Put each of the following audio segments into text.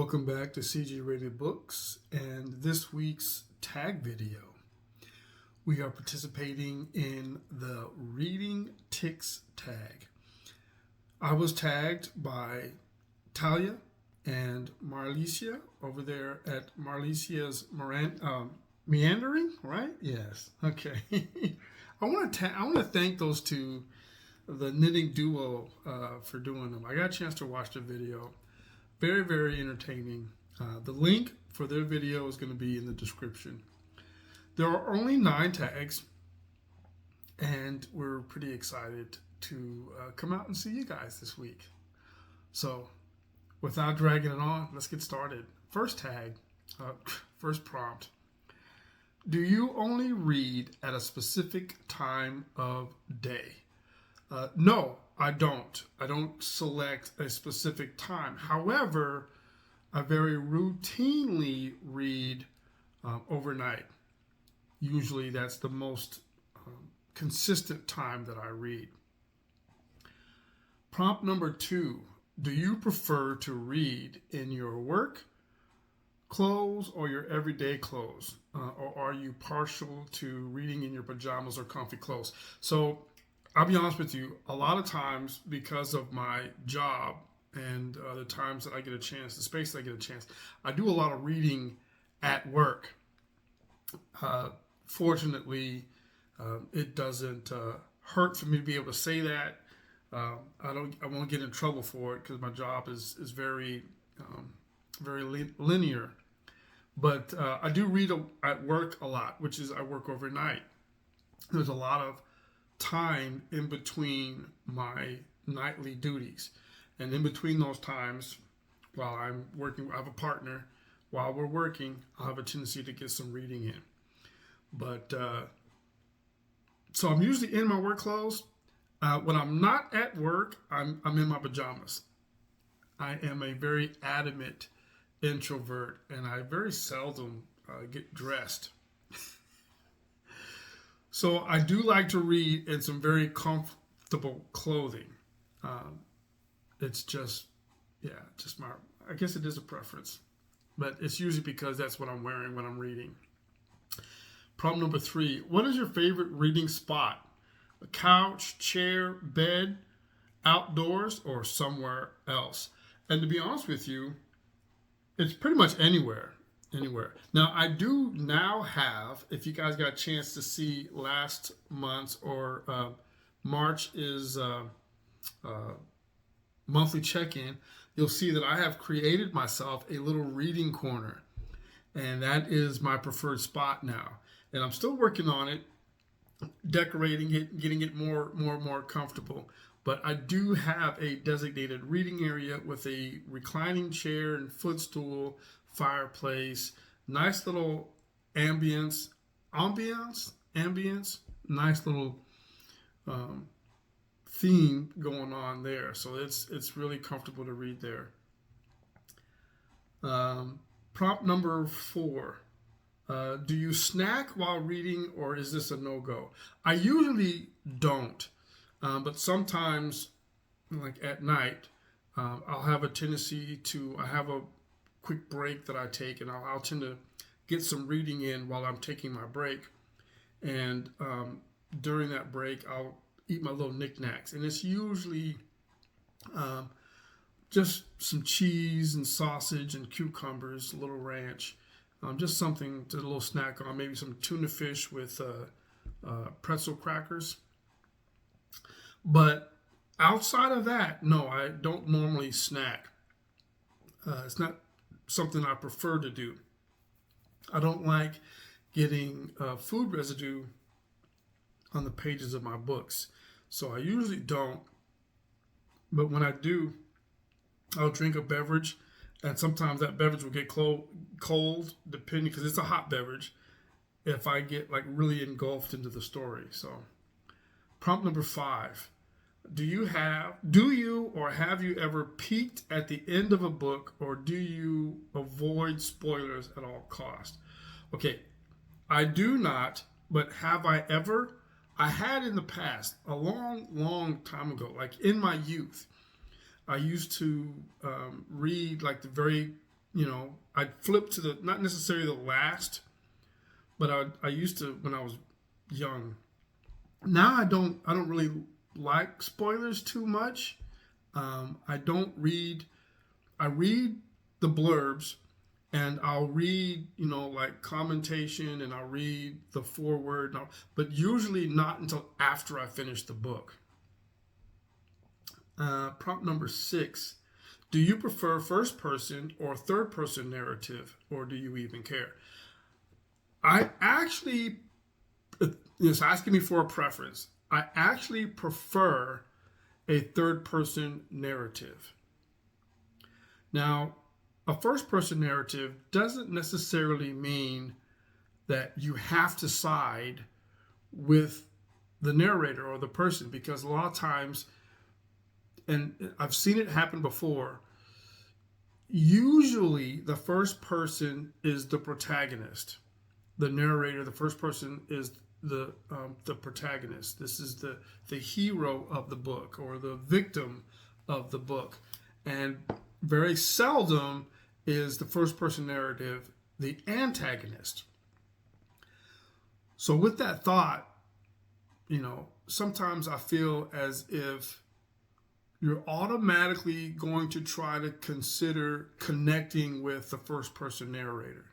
Welcome back to CG Rated Books and this week's tag video. We are participating in the Reading Tics tag. I was tagged by Talia and Marlicia over there at Marlicia's Meandering, right? Yes. Okay. I want to thank those two, the knitting duo, for doing them. I got a chance to watch the video. Very, very entertaining. The link for their video is going to be in the description. There are only 9 tags, and we're pretty excited to come out and see you guys this week. So, without dragging it on, let's get started. First tag, first prompt. Do you only read at a specific time of day? No, I don't. I don't select a specific time. However, I very routinely read overnight. Usually that's the most consistent time that I read. Prompt number 2. Do you prefer to read in your work clothes or your everyday clothes? Or are you partial to reading in your pajamas or comfy clothes? So I'll be honest with you, a lot of times because of my job and the times that I get a chance, the space that I get a chance, I do a lot of reading at work. Fortunately, it doesn't hurt for me to be able to say that. I won't get in trouble for it because my job is very linear. But I do read at work a lot, which is I work overnight. There's a lot of time in between my nightly duties, and in between those times while I'm working, I have a partner. While we're working, I'll have a tendency to get some reading in. But so I'm usually in my work clothes. When I'm not at work, I'm in my pajamas. I am a very adamant introvert, and I very seldom get dressed. So I do like to read in some very comfortable clothing. It's just my, I guess it is a preference, but it's usually because that's what I'm wearing when I'm reading. Problem number 3, what is your favorite reading spot? A couch, chair, bed, outdoors, or somewhere else? And to be honest with you, it's pretty much anywhere. Now, I do now have, if you guys got a chance to see last month's or March is monthly check-in, you'll see that I have created myself a little reading corner. And that is my preferred spot now. And I'm still working on it, decorating it, getting it more comfortable. But I do have a designated reading area with a reclining chair and footstool, fireplace, nice little ambience, nice little theme going on there. So it's really comfortable to read there. Prompt number 4. Do you snack while reading, or is this a no-go? I usually don't, but sometimes, like at night, I'll have a tendency to, I have a quick break that I take, and I'll tend to get some reading in while I'm taking my break. And during that break, I'll eat my little knickknacks, and it's usually just some cheese and sausage and cucumbers, a little ranch, just something to a little snack on, maybe some tuna fish with pretzel crackers. But outside of that, no, I don't normally snack. It's not something I prefer to do. I don't like getting food residue on the pages of my books. So I usually don't. But when I do, I'll drink a beverage. And sometimes that beverage will get cold, depending, because it's a hot beverage, if I get like really engulfed into the story. So prompt number 5. Do you or have you ever peeked at the end of a book, or do you avoid spoilers at all costs? Okay, I do not, but have I ever? I had in the past, a long time ago, like in my youth. I used to read like the very I'd flip to the, not necessarily the last, but I used to when I was young. Now I don't really like spoilers too much. I don't read. I read the blurbs, and I'll read, like commentation, and I'll read the foreword, but usually not until after I finish the book. Prompt number 6. Do you prefer first person or third person narrative, or do you even care? I actually, it's asking me for a preference. I actually prefer a third person narrative. Now, a first person narrative doesn't necessarily mean that you have to side with the narrator or the person, because a lot of times, and I've seen it happen before, usually the first person is the protagonist. The narrator, the first person, is the protagonist. This is the hero of the book, or the victim of the book. And very seldom is the first person narrative the antagonist. So with that thought, sometimes I feel as if you're automatically going to try to consider connecting with the first person narrator.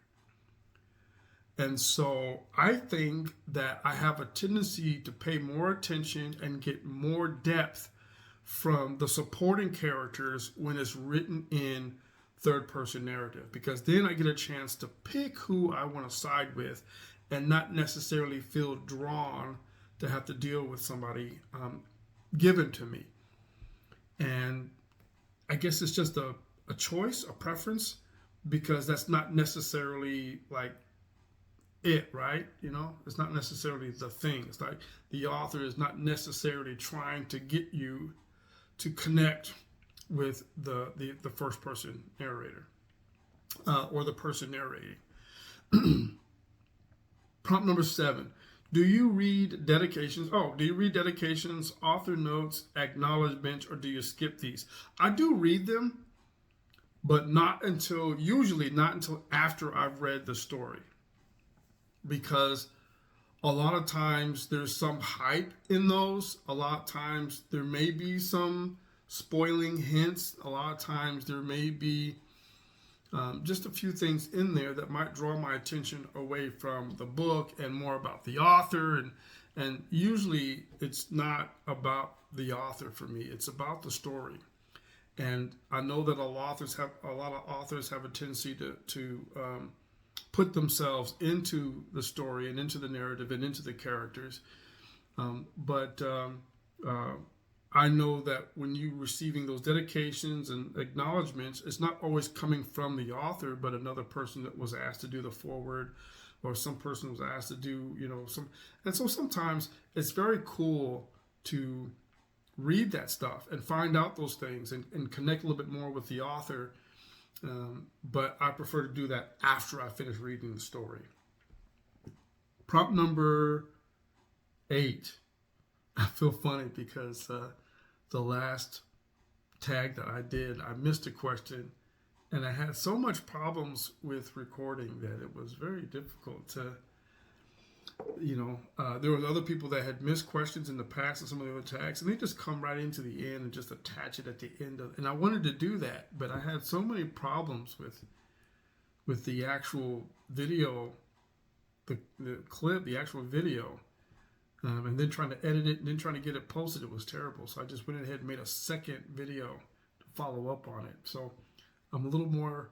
And so I think that I have a tendency to pay more attention and get more depth from the supporting characters when it's written in third person narrative, because then I get a chance to pick who I want to side with and not necessarily feel drawn to have to deal with somebody given to me. And I guess it's just a choice, a preference, because that's not necessarily like it, right? It's not necessarily the thing. It's like the author is not necessarily trying to get you to connect with the first person narrator or the person narrating. Prompt number 7. Do you read dedications? Do you read dedications, author notes, acknowledgements, or do you skip these? I do read them, but usually not until after I've read the story. Because a lot of times there's some hype in those. A lot of times there may be some spoiling hints. A lot of times there may be just a few things in there that might draw my attention away from the book and more about the author. And usually it's not about the author for me. It's about the story. And I know that a lot of authors have a tendency to put themselves into the story and into the narrative and into the characters. But I know that when you're receiving those dedications and acknowledgements, it's not always coming from the author, but another person that was asked to do the foreword, or some person was asked to do, some. And so sometimes it's very cool to read that stuff and find out those things and connect a little bit more with the author. But I prefer to do that after I finish reading the story. Prompt number 8. I feel funny because the last tag that I did, I missed a question, and I had so much problems with recording that it was very difficult to, there were other people that had missed questions in the past and some of the other tags, and they just come right into the end and just attach it at the end of, and I wanted to do that, but I had so many problems with the actual video, the clip, the actual video. And then trying to edit it and then trying to get it posted, it was terrible. So I just went ahead and made a second video to follow up on it. So I'm a little more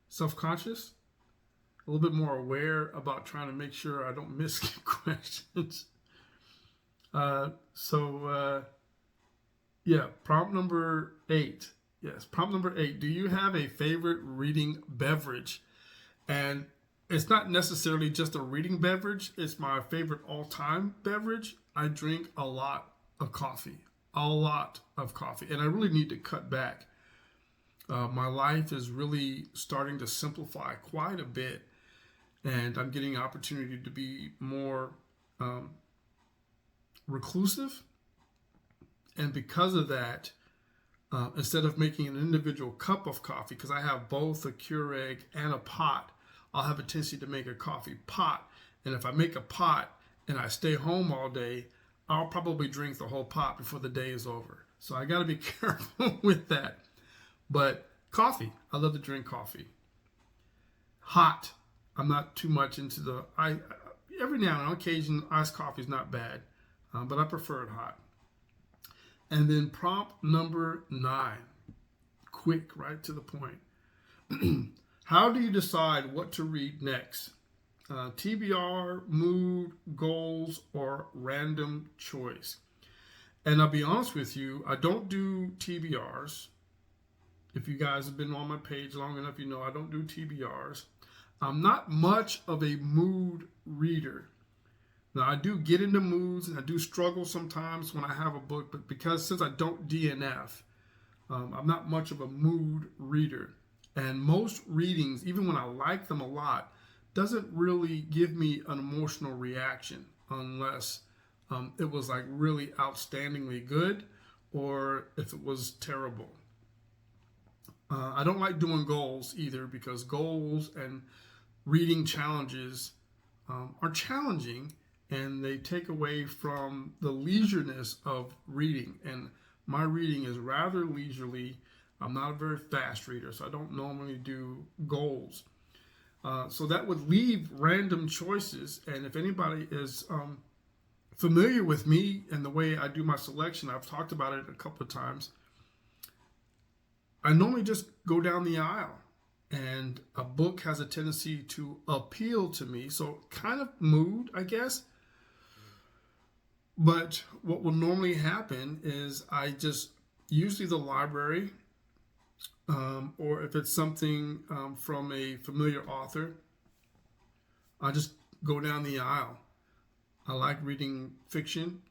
self-conscious, a little bit more aware about trying to make sure I don't miss questions. Prompt number 8. Yes, prompt number 8. Do you have a favorite reading beverage? And it's not necessarily just a reading beverage. It's my favorite all-time beverage. I drink a lot of coffee. And I really need to cut back. My life is really starting to simplify quite a bit. And I'm getting an opportunity to be more reclusive. And because of that, instead of making an individual cup of coffee, because I have both a Keurig and a pot, I'll have a tendency to make a coffee pot. And if I make a pot and I stay home all day, I'll probably drink the whole pot before the day is over. So I got to be careful with that. But coffee, I love to drink coffee. Hot, I'm not too much into the, every now and on occasion, iced coffee is not bad, but I prefer it hot. And then prompt number 9, quick, right to the point. How do you decide what to read next? TBR, mood, goals, or random choice? And I'll be honest with you, I don't do TBRs. If you guys have been on my page long enough, you know I don't do TBRs. I'm not much of a mood reader. Now, I do get into moods, and I do struggle sometimes when I have a book, but since I don't DNF, I'm not much of a mood reader. And most readings, even when I like them a lot, doesn't really give me an emotional reaction unless it was like really outstandingly good or if it was terrible. I don't like doing goals either, because goals and reading challenges are challenging, and they take away from the leisureness of reading. And my reading is rather leisurely. I'm not a very fast reader, so I don't normally do goals. So that would leave random choices. And if anybody is familiar with me and the way I do my selection, I've talked about it a couple of times. I normally just go down the aisle, and a book has a tendency to appeal to me. So kind of mood, I guess. But what will normally happen is I just, usually the library, or if it's something from a familiar author, I just go down the aisle. I like reading fiction,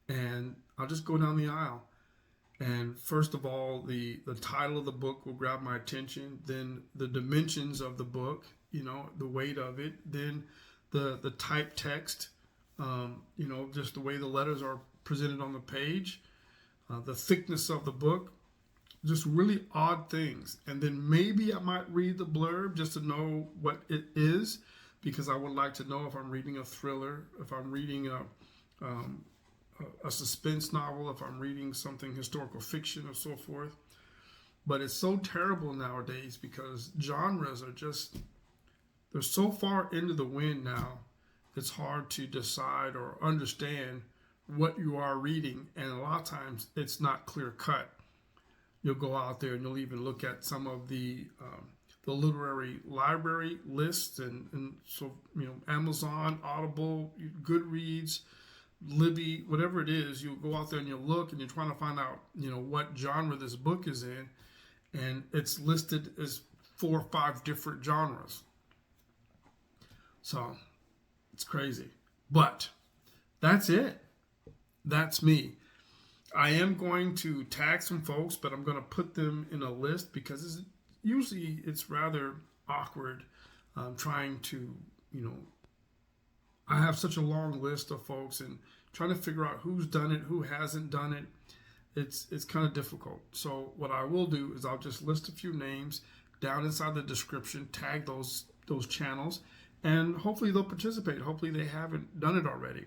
and I'll just go down the aisle. And first of all, the title of the book will grab my attention, then the dimensions of the book, the weight of it, then the type text, just the way the letters are presented on the page, the thickness of the book, just really odd things. And then maybe I might read the blurb just to know what it is, because I would like to know if I'm reading a thriller, if I'm reading a suspense novel, if I'm reading something historical fiction or so forth. But it's so terrible nowadays because genres are just, they're so far into the wind now, it's hard to decide or understand what you are reading. And a lot of times it's not clear cut. You'll go out there and you'll even look at some of the literary library lists, and so, Amazon, Audible, Goodreads, Libby, whatever it is, you'll go out there and you'll look and you're trying to find out, what genre this book is in, and it's listed as 4 or 5 different genres. So it's crazy. But that's it. That's me. I am going to tag some folks, but I'm going to put them in a list because it's rather awkward trying to, I have such a long list of folks, and trying to figure out who's done it, who hasn't done it, it's kind of difficult. So what I will do is I'll just list a few names down inside the description, tag those channels, and hopefully they'll participate. Hopefully they haven't done it already.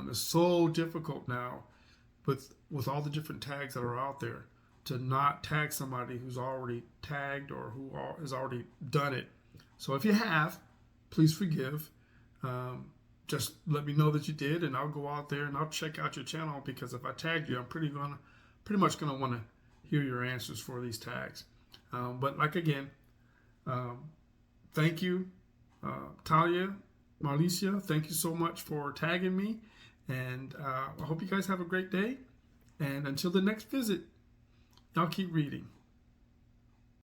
It's so difficult now with all the different tags that are out there to not tag somebody who's already tagged or who has already done it. So if you have, please forgive. Just let me know that you did, and I'll go out there and I'll check out your channel, because if I tagged you, I'm pretty much gonna want to hear your answers for these tags. But again, thank you, Talia, Marlicia. Thank you so much for tagging me, and I hope you guys have a great day. And until the next visit, y'all keep reading.